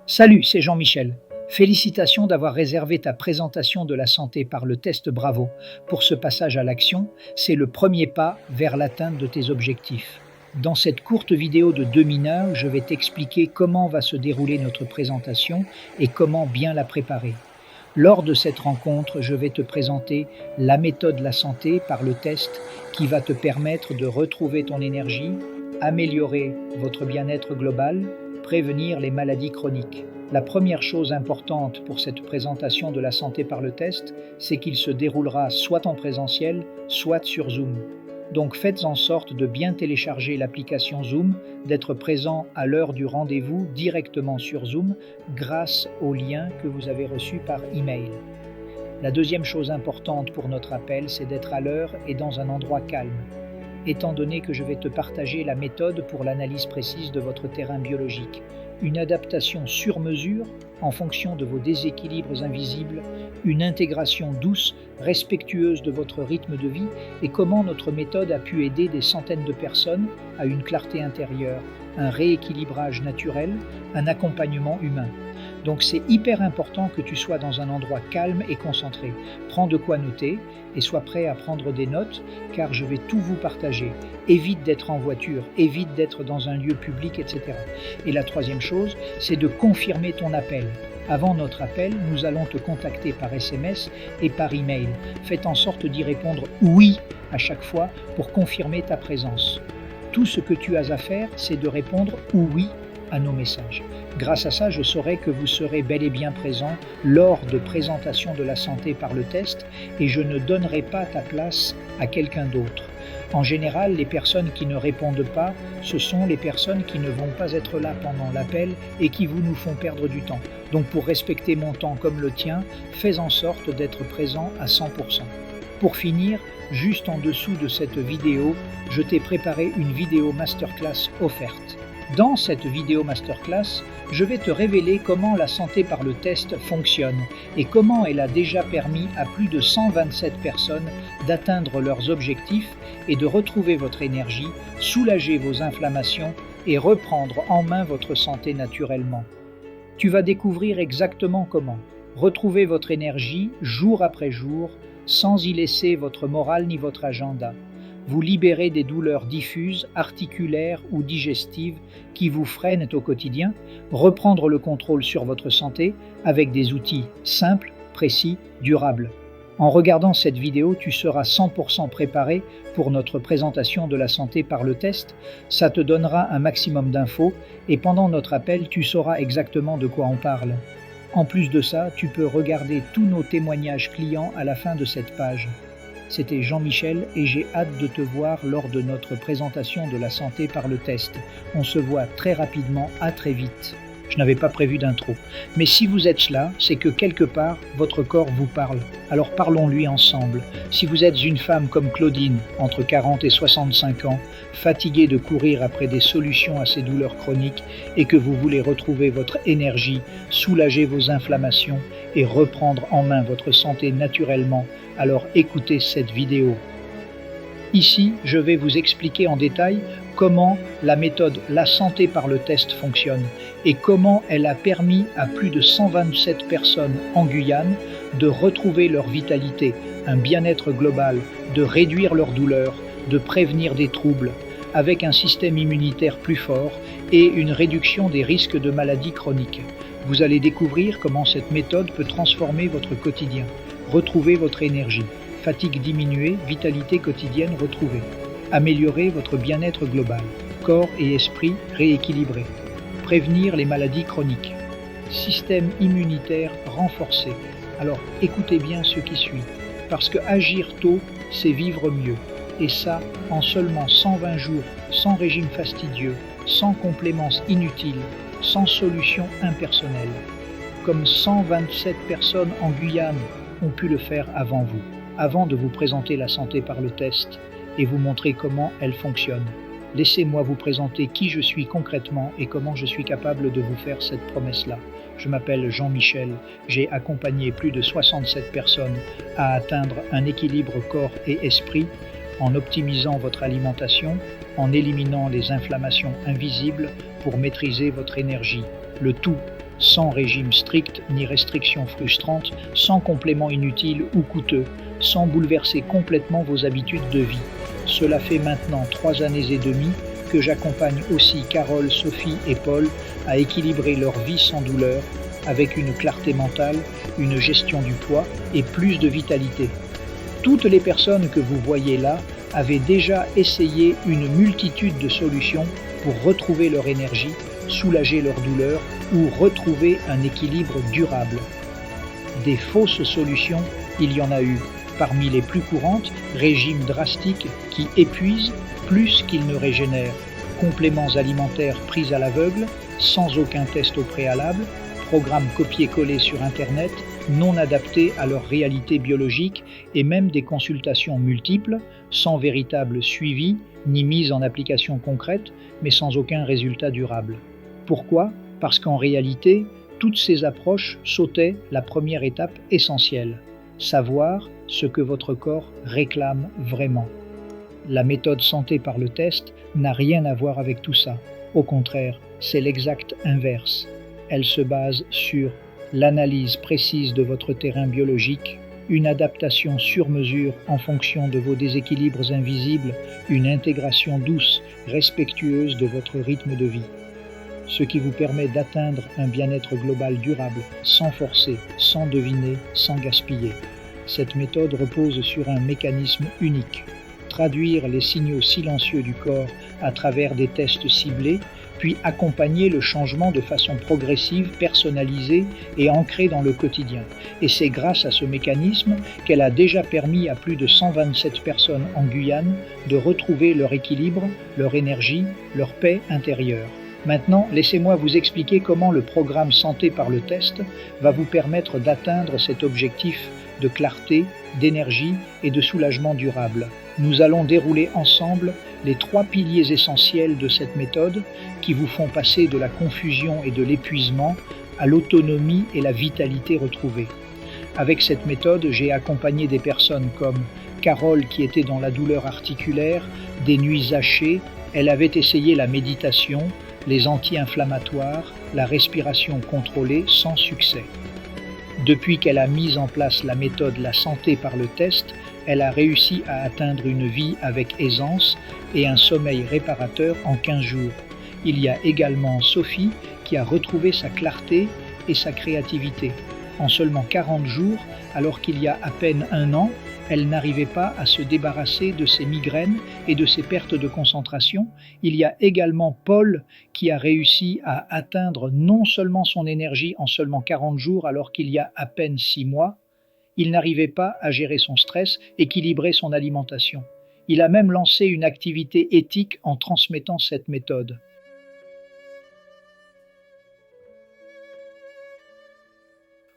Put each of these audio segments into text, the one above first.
Salut, c'est Jean-Michel. Félicitations d'avoir réservé ta présentation de la santé par le test Bravo. Pour ce passage à l'action, c'est le premier pas vers l'atteinte de tes objectifs. Dans cette courte vidéo de 2 minutes, je vais t'expliquer comment va se dérouler notre présentation et comment bien la préparer. Lors de cette rencontre, je vais te présenter la méthode La Santé par le test qui va te permettre de retrouver ton énergie, améliorer votre bien-être global, prévenir les maladies chroniques. La première chose importante pour cette présentation de la santé par le test, c'est qu'il se déroulera soit en présentiel, soit sur Zoom. Donc faites en sorte de bien télécharger l'application Zoom, d'être présent à l'heure du rendez-vous directement sur Zoom grâce au lien que vous avez reçu par email. La deuxième chose importante pour notre appel, c'est d'être à l'heure et dans un endroit calme. Étant donné que je vais te partager la méthode pour l'analyse précise de votre terrain biologique, une adaptation sur mesure en fonction de vos déséquilibres invisibles, une intégration douce, respectueuse de votre rythme de vie et comment notre méthode a pu aider des centaines de personnes à une clarté intérieure, un rééquilibrage naturel, un accompagnement humain. Donc c'est hyper important que tu sois dans un endroit calme et concentré. Prends de quoi noter et sois prêt à prendre des notes car je vais tout vous partager. Évite d'être en voiture, évite d'être dans un lieu public, etc. Et la troisième chose, c'est de confirmer ton appel. Avant notre appel, nous allons te contacter par SMS et par email. Faites en sorte d'y répondre oui à chaque fois pour confirmer ta présence. Tout ce que tu as à faire, c'est de répondre oui à nos messages. Grâce à ça, je saurai que vous serez bel et bien présent lors de présentation de la santé par le test et je ne donnerai pas ta place à quelqu'un d'autre. En général, les personnes qui ne répondent pas, ce sont les personnes qui ne vont pas être là pendant l'appel et qui vous nous font perdre du temps. Donc pour respecter mon temps comme le tien, fais en sorte d'être présent à 100%. Pour finir, juste en dessous de cette vidéo, je t'ai préparé une vidéo masterclass offerte. Dans cette vidéo masterclass, je vais te révéler comment la santé par le test fonctionne et comment elle a déjà permis à plus de 127 personnes d'atteindre leurs objectifs et de retrouver votre énergie, soulager vos inflammations et reprendre en main votre santé naturellement. Tu vas découvrir exactement comment retrouver votre énergie jour après jour sans y laisser votre morale ni votre agenda. Vous libérer des douleurs diffuses, articulaires ou digestives qui vous freinent au quotidien, reprendre le contrôle sur votre santé avec des outils simples, précis, durables. En regardant cette vidéo, tu seras 100% préparé pour notre présentation de la santé par le test. Ça te donnera un maximum d'infos et pendant notre appel, tu sauras exactement de quoi on parle. En plus de ça, tu peux regarder tous nos témoignages clients à la fin de cette page. C'était Jean-Michel et j'ai hâte de te voir lors de notre présentation de la santé par le test. On se voit très rapidement, à très vite. Je n'avais pas prévu d'intro. Mais si vous êtes là, c'est que quelque part, votre corps vous parle. Alors parlons-lui ensemble. Si vous êtes une femme comme Claudine, entre 40 et 65 ans, fatiguée de courir après des solutions à ces douleurs chroniques et que vous voulez retrouver votre énergie, soulager vos inflammations et reprendre en main votre santé naturellement, alors écoutez cette vidéo. Ici, je vais vous expliquer en détail comment la méthode La Santé par le test fonctionne et comment elle a permis à plus de 127 personnes en Guyane de retrouver leur vitalité, un bien-être global, de réduire leurs douleurs, de prévenir des troubles, avec un système immunitaire plus fort et une réduction des risques de maladies chroniques. Vous allez découvrir comment cette méthode peut transformer votre quotidien, retrouver votre énergie, fatigue diminuée, vitalité quotidienne retrouvée, améliorer votre bien-être global, corps et esprit rééquilibrés, prévenir les maladies chroniques, système immunitaire renforcé. Alors écoutez bien ce qui suit, parce que agir tôt, c'est vivre mieux, et ça en seulement 120 jours, sans régime fastidieux, sans compléments inutiles, sans solution impersonnelle, comme 127 personnes en Guyane ont pu le faire avant vous, avant de vous présenter la santé par le test et vous montrer comment elle fonctionne. Laissez-moi vous présenter qui je suis concrètement et comment je suis capable de vous faire cette promesse-là. Je m'appelle Jean-Michel, j'ai accompagné plus de 67 personnes à atteindre un équilibre corps et esprit en optimisant votre alimentation, en éliminant les inflammations invisibles pour maîtriser votre énergie, le tout sans régime strict ni restrictions frustrantes, sans compléments inutiles ou coûteux, sans bouleverser complètement vos habitudes de vie. Cela fait maintenant 3 années et demie que j'accompagne aussi Carole, Sophie et Paul à équilibrer leur vie sans douleur, avec une clarté mentale, une gestion du poids et plus de vitalité. Toutes les personnes que vous voyez là avaient déjà essayé une multitude de solutions pour retrouver leur énergie, soulager leur douleur ou retrouver un équilibre durable. Des fausses solutions, il y en a eu. Parmi les plus courantes, régimes drastiques qui épuisent plus qu'ils ne régénèrent, compléments alimentaires pris à l'aveugle, sans aucun test au préalable, programmes copier-coller sur Internet, non adaptés à leur réalité biologique et même des consultations multiples, sans véritable suivi ni mise en application concrète, mais sans aucun résultat durable. Pourquoi? Parce qu'en réalité, toutes ces approches sautaient la première étape essentielle, savoir ce que votre corps réclame vraiment. La méthode santé par le test n'a rien à voir avec tout ça. Au contraire, c'est l'exact inverse. Elle se base sur l'analyse précise de votre terrain biologique, une adaptation sur mesure en fonction de vos déséquilibres invisibles, une intégration douce, respectueuse de votre rythme de vie. Ce qui vous permet d'atteindre un bien-être global durable, sans forcer, sans deviner, sans gaspiller. Cette méthode repose sur un mécanisme unique. Traduire les signaux silencieux du corps à travers des tests ciblés, puis accompagner le changement de façon progressive, personnalisée et ancrée dans le quotidien. Et c'est grâce à ce mécanisme qu'elle a déjà permis à plus de 127 personnes en Guyane de retrouver leur équilibre, leur énergie, leur paix intérieure. Maintenant, laissez-moi vous expliquer comment le programme Santé par le test va vous permettre d'atteindre cet objectif de clarté, d'énergie et de soulagement durable. Nous allons dérouler ensemble les 3 piliers essentiels de cette méthode qui vous font passer de la confusion et de l'épuisement à l'autonomie et la vitalité retrouvée. Avec cette méthode, j'ai accompagné des personnes comme Carole qui était dans la douleur articulaire, des nuits hachées, elle avait essayé la méditation, les anti-inflammatoires, la respiration contrôlée sans succès. Depuis qu'elle a mis en place la méthode La Santé par le test, elle a réussi à atteindre une vie avec aisance et un sommeil réparateur en 15 jours. Il y a également Sophie qui a retrouvé sa clarté et sa créativité. En seulement 40 jours, alors qu'il y a à peine 1 an, elle n'arrivait pas à se débarrasser de ses migraines et de ses pertes de concentration. Il y a également Paul qui a réussi à atteindre non seulement son énergie en seulement 40 jours alors qu'il y a à peine 6 mois, il n'arrivait pas à gérer son stress, équilibrer son alimentation. Il a même lancé une activité éthique en transmettant cette méthode.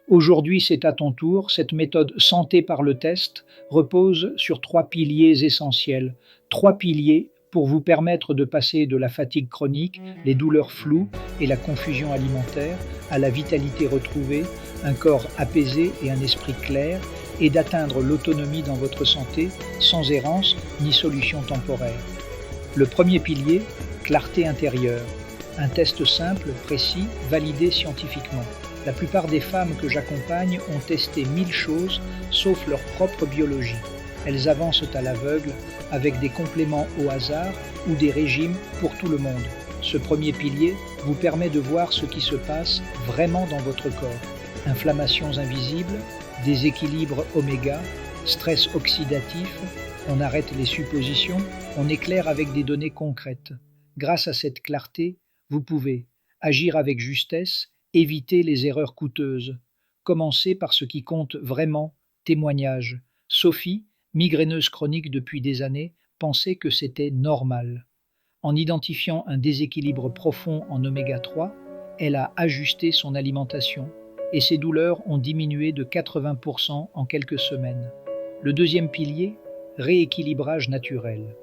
Aujourd'hui, c'est à ton tour. Cette méthode santé par le test repose sur 3 piliers essentiels. 3 piliers pour vous permettre de passer de la fatigue chronique, les douleurs floues et la confusion alimentaire à la vitalité retrouvée, un corps apaisé et un esprit clair, et d'atteindre l'autonomie dans votre santé sans errance ni solution temporaire. Le premier pilier, clarté intérieure. Un test simple, précis, validé scientifiquement. La plupart des femmes que j'accompagne ont testé 1000 choses, sauf leur propre biologie. Elles avancent à l'aveugle, avec des compléments au hasard ou des régimes pour tout le monde. Ce premier pilier vous permet de voir ce qui se passe vraiment dans votre corps. Inflammations invisibles, déséquilibre oméga, stress oxydatif, on arrête les suppositions, on éclaire avec des données concrètes. Grâce à cette clarté, vous pouvez agir avec justesse, éviter les erreurs coûteuses. Commencez par ce qui compte vraiment, témoignage. Sophie, migraineuse chronique depuis des années, pensait que c'était normal. En identifiant un déséquilibre profond en oméga 3, elle a ajusté son alimentation et ses douleurs ont diminué de 80% en quelques semaines. Le deuxième pilier, rééquilibrage naturel.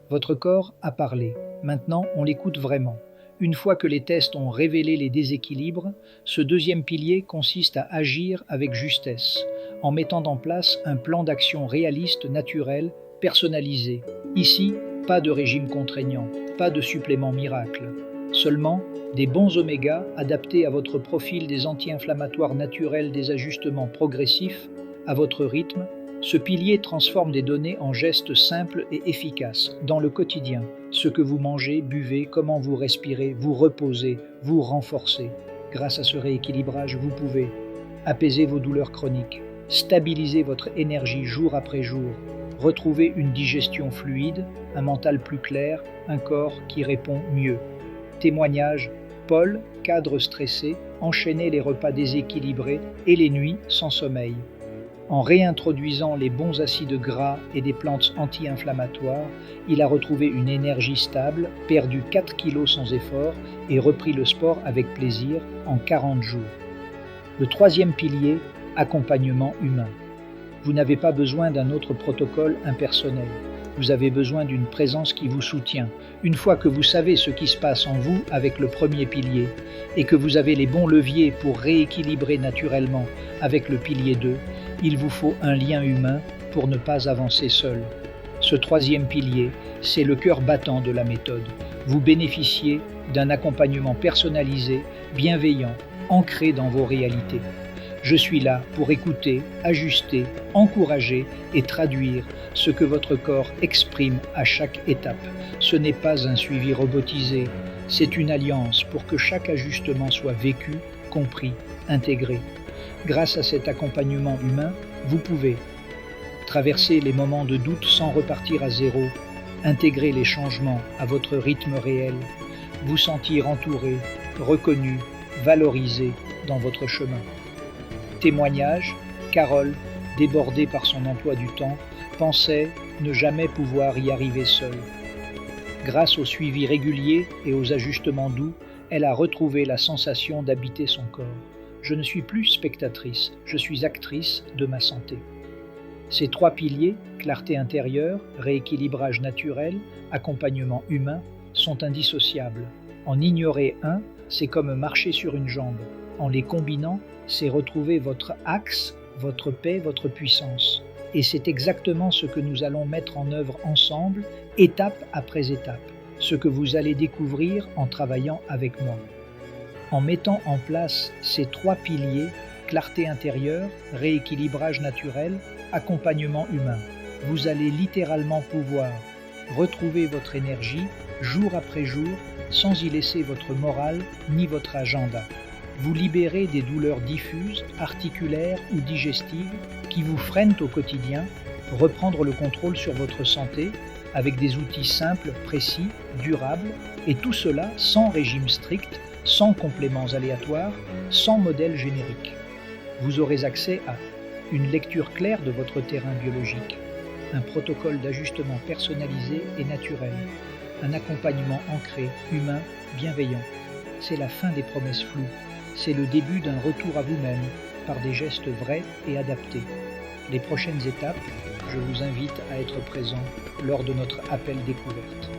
Votre corps a parlé. Maintenant, on l'écoute vraiment. Une fois que les tests ont révélé les déséquilibres, ce deuxième pilier consiste à agir avec justesse, en mettant en place un plan d'action réaliste, naturel, personnalisé. Ici, pas de régime contraignant, pas de supplément miracle. Seulement, des bons oméga adaptés à votre profil, des anti-inflammatoires naturels, des ajustements progressifs à votre rythme, ce pilier transforme des données en gestes simples et efficaces dans le quotidien. Ce que vous mangez, buvez, comment vous respirez, vous reposez, vous renforcez. Grâce à ce rééquilibrage, vous pouvez apaiser vos douleurs chroniques, stabiliser votre énergie jour après jour, retrouver une digestion fluide, un mental plus clair, un corps qui répond mieux. Témoignage: Paul, cadre stressé, enchaînait les repas déséquilibrés et les nuits sans sommeil. En réintroduisant les bons acides gras et des plantes anti-inflammatoires, il a retrouvé une énergie stable, perdu 4 kilos sans effort et repris le sport avec plaisir en 40 jours. Le troisième pilier, accompagnement humain. Vous n'avez pas besoin d'un autre protocole impersonnel. Vous avez besoin d'une présence qui vous soutient. Une fois que vous savez ce qui se passe en vous avec le premier pilier et que vous avez les bons leviers pour rééquilibrer naturellement avec le pilier 2, il vous faut un lien humain pour ne pas avancer seul. Ce troisième pilier, c'est le cœur battant de la méthode. Vous bénéficiez d'un accompagnement personnalisé, bienveillant, ancré dans vos réalités. Je suis là pour écouter, ajuster, encourager et traduire ce que votre corps exprime à chaque étape. Ce n'est pas un suivi robotisé, c'est une alliance pour que chaque ajustement soit vécu, compris, intégré. Grâce à cet accompagnement humain, vous pouvez traverser les moments de doute sans repartir à zéro, intégrer les changements à votre rythme réel, vous sentir entouré, reconnu, valorisé dans votre chemin. Témoignage: Carole, débordée par son emploi du temps, pensait ne jamais pouvoir y arriver seule. Grâce au suivi régulier et aux ajustements doux, elle a retrouvé la sensation d'habiter son corps. Je ne suis plus spectatrice, je suis actrice de ma santé. Ces trois piliers, clarté intérieure, rééquilibrage naturel, accompagnement humain, sont indissociables. En ignorer un, c'est comme marcher sur une jambe. En les combinant, c'est retrouver votre axe, votre paix, votre puissance. Et c'est exactement ce que nous allons mettre en œuvre ensemble, étape après étape, ce que vous allez découvrir en travaillant avec moi. En mettant en place ces trois piliers, clarté intérieure, rééquilibrage naturel, accompagnement humain, vous allez littéralement pouvoir retrouver votre énergie jour après jour sans y laisser votre morale ni votre agenda. Vous libérer des douleurs diffuses, articulaires ou digestives qui vous freinent au quotidien, reprendre le contrôle sur votre santé avec des outils simples, précis, durables, et tout cela sans régime strict, sans compléments aléatoires, sans modèle générique. Vous aurez accès à une lecture claire de votre terrain biologique, un protocole d'ajustement personnalisé et naturel, un accompagnement ancré, humain, bienveillant. C'est la fin des promesses floues. C'est le début d'un retour à vous-même par des gestes vrais et adaptés. Les prochaines étapes, je vous invite à être présent lors de notre appel découverte.